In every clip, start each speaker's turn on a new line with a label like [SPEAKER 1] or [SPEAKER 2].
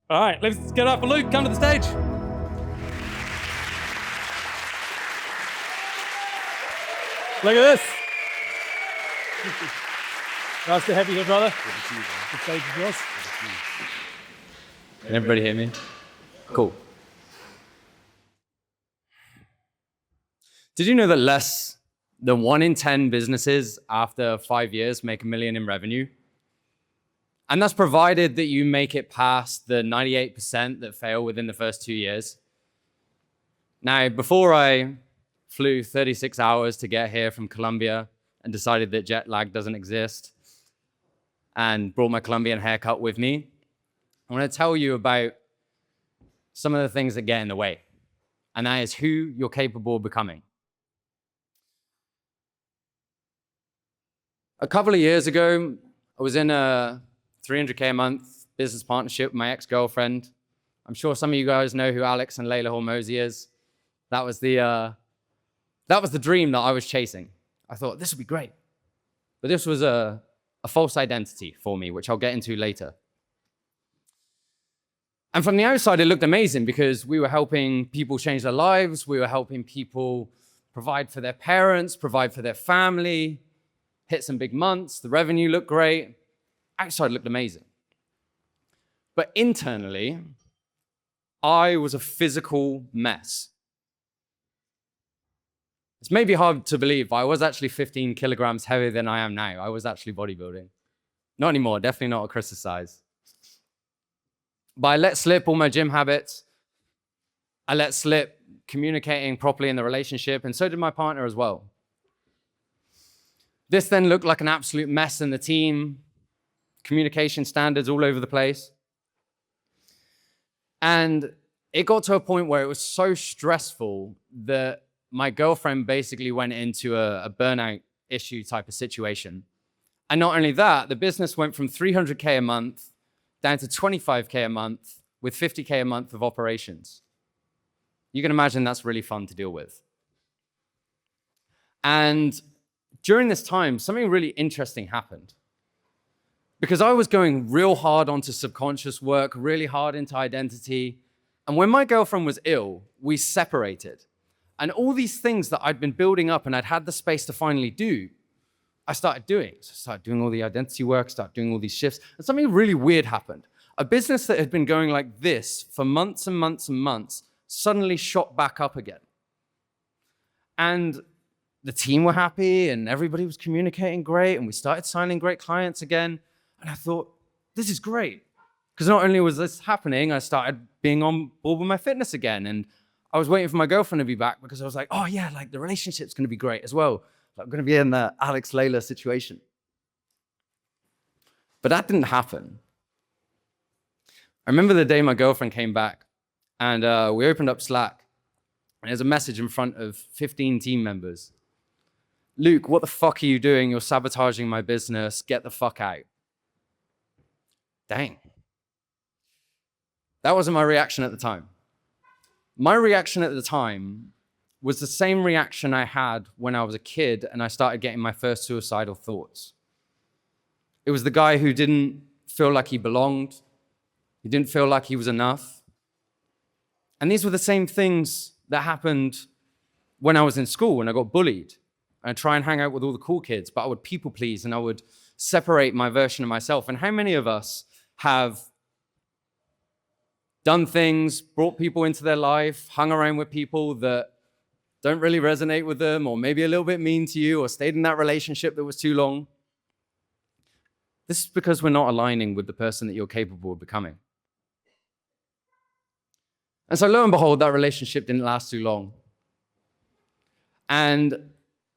[SPEAKER 1] All right, let's get up for Luke. Come to the stage. Look at this. Nice to have you here, brother. Good to see you, man. The stage is yours.
[SPEAKER 2] Can everybody hear me? Cool. Did you know that less than 1 in 10 businesses after 5 years make $1 million in revenue? And that's provided that you make it past the 98% that fail within the first 2 years. Now, before I flew 36 hours to get here from Colombia and decided that jet lag doesn't exist and brought my Colombian haircut with me, I want to tell you about some of the things that get in the way, and that is who you're capable of becoming. A couple of years ago, I was in a $300K a month business partnership with my ex-girlfriend. I'm sure some of you guys know who Alex and Layla Hormozy is. That was the dream that I was chasing. I thought this would be great. But this was a false identity for me, which I'll get into later. And from the outside, it looked amazing because we were helping people change their lives. We were helping people provide for their parents, provide for their family, hit some big months. The revenue looked great. Outside looked amazing. But internally, I was a physical mess. It's maybe hard to believe, but I was actually 15 kilograms heavier than I am now. I was actually bodybuilding. Not anymore, definitely not at Chris's size. But I let slip all my gym habits. I let slip communicating properly in the relationship, and so did my partner as well. This then looked like an absolute mess in the team, communication standards all over the place. And it got to a point where it was so stressful that my girlfriend basically went into a burnout issue type of situation. And not only that, the business went from 300K a month down to 25K a month with 50K a month of operations. You can imagine that's really fun to deal with. And during this time, something really interesting happened. Because I was going real hard onto subconscious work, really hard into identity. And when my girlfriend was ill, we separated. And all these things that I'd been building up and I'd had the space to finally do, I started doing. So I started doing all the identity work, started doing all these shifts, and something really weird happened. A business that had been going like this for months and months and months suddenly shot back up again. And the team were happy and everybody was communicating great and we started signing great clients again. And I thought, this is great. Because not only was this happening, I started being on board with my fitness again. And I was waiting for my girlfriend to be back because I was like, oh yeah, like the relationship's going to be great as well. I'm going to be in the Alex Layla situation. But that didn't happen. I remember the day my girlfriend came back and we opened up Slack and there's a message in front of 15 team members. Luke, what the fuck are you doing? You're sabotaging my business. Get the fuck out. Dang. That wasn't my reaction at the time. My reaction at the time was the same reaction I had when I was a kid and I started getting my first suicidal thoughts. It was the guy who didn't feel like he belonged. He didn't feel like he was enough. And these were the same things that happened when I was in school, when I got bullied. I'd try and hang out with all the cool kids, but I would people please and I would separate my version of myself. And how many of us have done things, brought people into their life, hung around with people that don't really resonate with them, or maybe a little bit mean to you, or stayed in that relationship that was too long? This is because we're not aligning with the person that you're capable of becoming. And so lo and behold, that relationship didn't last too long. And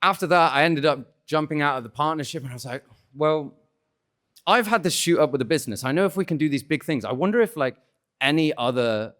[SPEAKER 2] after that, I ended up jumping out of the partnership and I was like, well, I've had this shoot up with the business. I know if we can do these big things. I wonder if like any other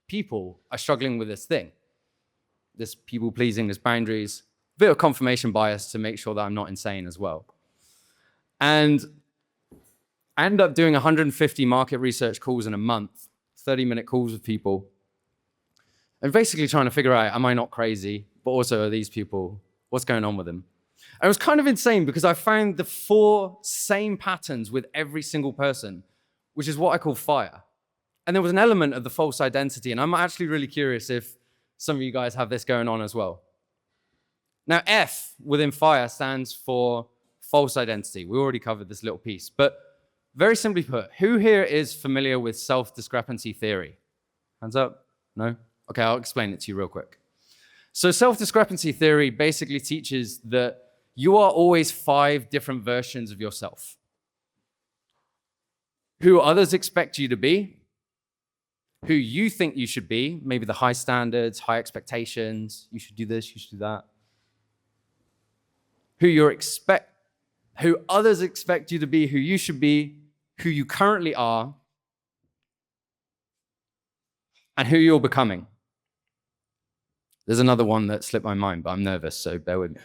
[SPEAKER 2] people are struggling with this thing. This people pleasing, this boundaries, a bit of confirmation bias to make sure that I'm not insane as well. And I ended up doing 150 market research calls in a month, 30-minute calls with people. And basically trying to figure out, am I not crazy? But also, are these people, what's going on with them? And it was kind of insane because I found the 4 same patterns with every single person, which is what I call fire. And there was an element of the false identity. And I'm actually really curious if some of you guys have this going on as well. Now, F within FIRE stands for false identity. We already covered this little piece. But very simply put, who here is familiar with self-discrepancy theory? Hands up? No? Okay, I'll explain it to you real quick. So self-discrepancy theory basically teaches that you are always 5 different versions of yourself. Who others expect you to be, who you think you should be, maybe the high standards, high expectations, you should do this, you should do that. Who others expect you to be, who you should be, who you currently are, and who you're becoming. There's another one that slipped my mind, but I'm nervous, so bear with me.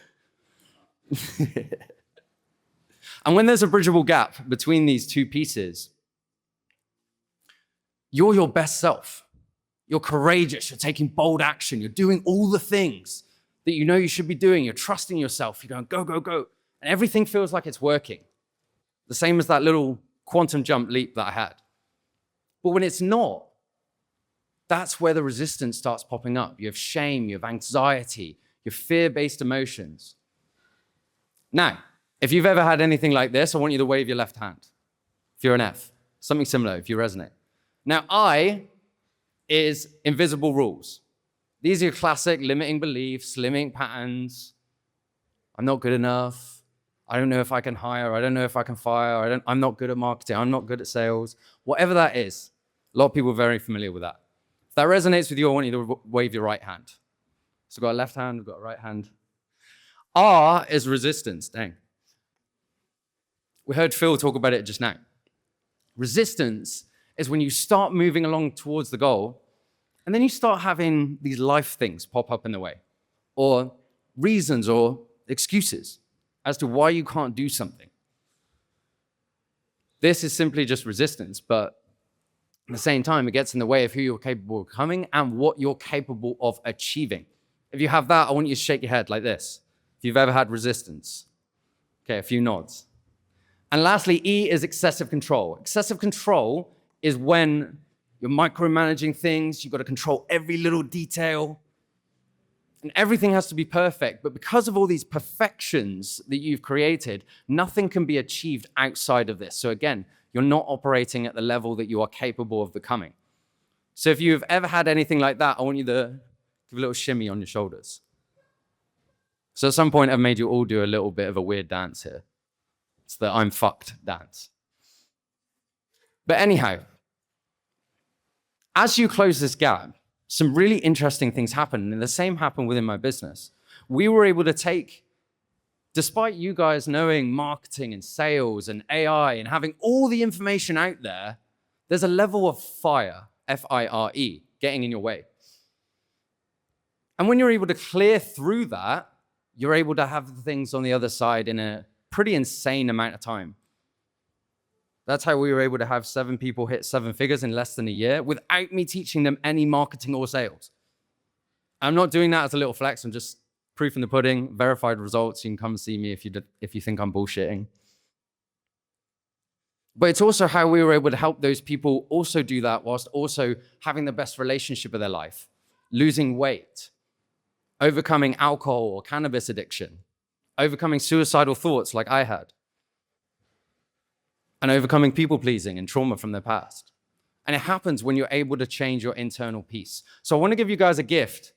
[SPEAKER 2] And when there's a bridgeable gap between these two pieces, you're your best self. You're courageous, you're taking bold action, you're doing all the things that you know you should be doing, you're trusting yourself, you're going, go, go, go, and everything feels like it's working. The same as that little quantum jump leap that I had. But when it's not, that's where the resistance starts popping up. You have shame, you have anxiety, you have fear-based emotions. Now, if you've ever had anything like this, I want you to wave your left hand. If you're an F, something similar, if you resonate. Now, I is invisible rules. These are your classic limiting beliefs, limiting patterns. I'm not good enough. I don't know if I can hire. I don't know if I can fire. I'm not good at marketing. I'm not good at sales. Whatever that is, a lot of people are very familiar with that. If that resonates with you, I want you to wave your right hand. So we've got a left hand, we've got a right hand. R is resistance. Dang. We heard Phil talk about it just now. Resistance is when you start moving along towards the goal, and then you start having these life things pop up in the way, or reasons or excuses as to why you can't do something. This is simply just resistance, but at the same time, it gets in the way of who you're capable of becoming and what you're capable of achieving. If you have that, I want you to shake your head like this. If you've ever had resistance. Okay, a few nods. And lastly, E is excessive control. Excessive control is when you're micromanaging things, you've got to control every little detail, and everything has to be perfect. But because of all these perfections that you've created, nothing can be achieved outside of this. So again, you're not operating at the level that you are capable of becoming. So if you've ever had anything like that, I want you to give a little shimmy on your shoulders. So at some point, I've made you all do a little bit of a weird dance here. It's the I'm fucked dance. But anyhow, as you close this gap, some really interesting things happen, and the same happened within my business. We were able to take, despite you guys knowing marketing and sales and AI and having all the information out there, there's a level of fire, F-I-R-E, getting in your way. And when you're able to clear through that, you're able to have the things on the other side in a pretty insane amount of time. That's how we were able to have 7 people hit 7 figures in less than a year without me teaching them any marketing or sales. I'm not doing that as a little flex. I'm just proof in the pudding, verified results. You can come and see me if you think I'm bullshitting. But it's also how we were able to help those people also do that whilst also having the best relationship of their life, losing weight, overcoming alcohol or cannabis addiction, overcoming suicidal thoughts like I had, and overcoming people-pleasing and trauma from their past. And it happens when you're able to change your internal peace. So I want to give you guys a gift.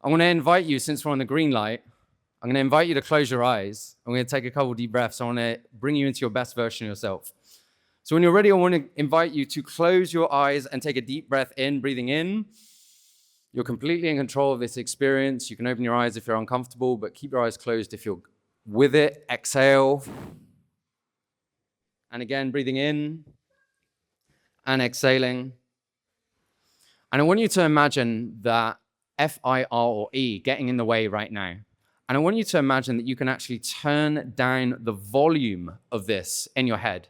[SPEAKER 2] I want to invite you, since we're on the green light, I'm going to invite you to close your eyes. I'm going to take a couple deep breaths. I want to bring you into your best version of yourself. So when you're ready, I want to invite you to close your eyes and take a deep breath in, breathing in. You're completely in control of this experience. You can open your eyes if you're uncomfortable, but keep your eyes closed if you're with it. Exhale. And again, breathing in and exhaling. And I want you to imagine that F-I-R or E getting in the way right now. And I want you to imagine that you can actually turn down the volume of this in your head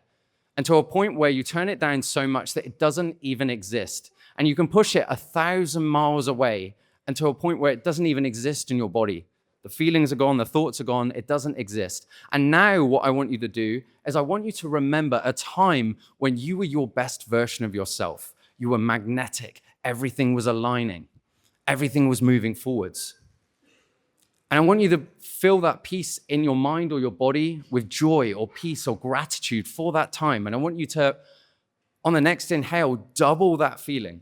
[SPEAKER 2] and to a point where you turn it down so much that it doesn't even exist. And you can push it 1,000 miles away and to a point where it doesn't even exist in your body. The feelings are gone, the thoughts are gone, it doesn't exist. And now what I want you to do is I want you to remember a time when you were your best version of yourself. You were magnetic. Everything was aligning. Everything was moving forwards. And I want you to feel that peace in your mind or your body with joy or peace or gratitude for that time. And I want you to, on the next inhale, double that feeling.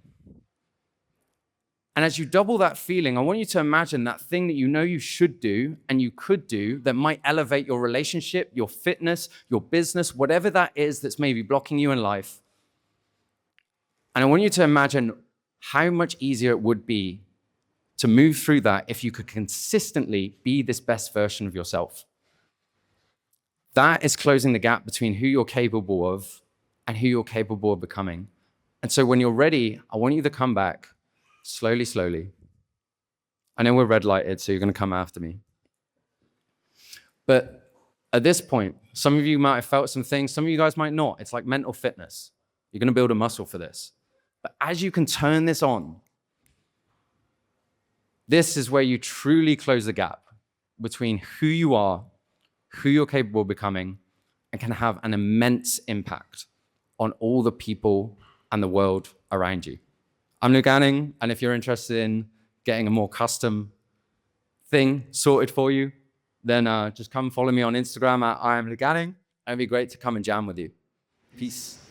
[SPEAKER 2] And as you double that feeling, I want you to imagine that thing that you know you should do and you could do that might elevate your relationship, your fitness, your business, whatever that is that's maybe blocking you in life. And I want you to imagine how much easier it would be to move through that if you could consistently be this best version of yourself. That is closing the gap between who you're capable of and who you're capable of becoming. And so when you're ready, I want you to come back slowly, slowly. I know we're red lighted, so you're going to come after me. But at this point, some of you might have felt some things, some of you guys might not. It's like mental fitness. You're going to build a muscle for this. But as you can turn this on, this is where you truly close the gap between who you are, who you're capable of becoming, and can have an immense impact on all the people and the world around you. I'm Luke Anning, and if you're interested in getting a more custom thing sorted for you, then just come follow me on Instagram at I am Luke Anning, and it'd be great to come and jam with you. Peace.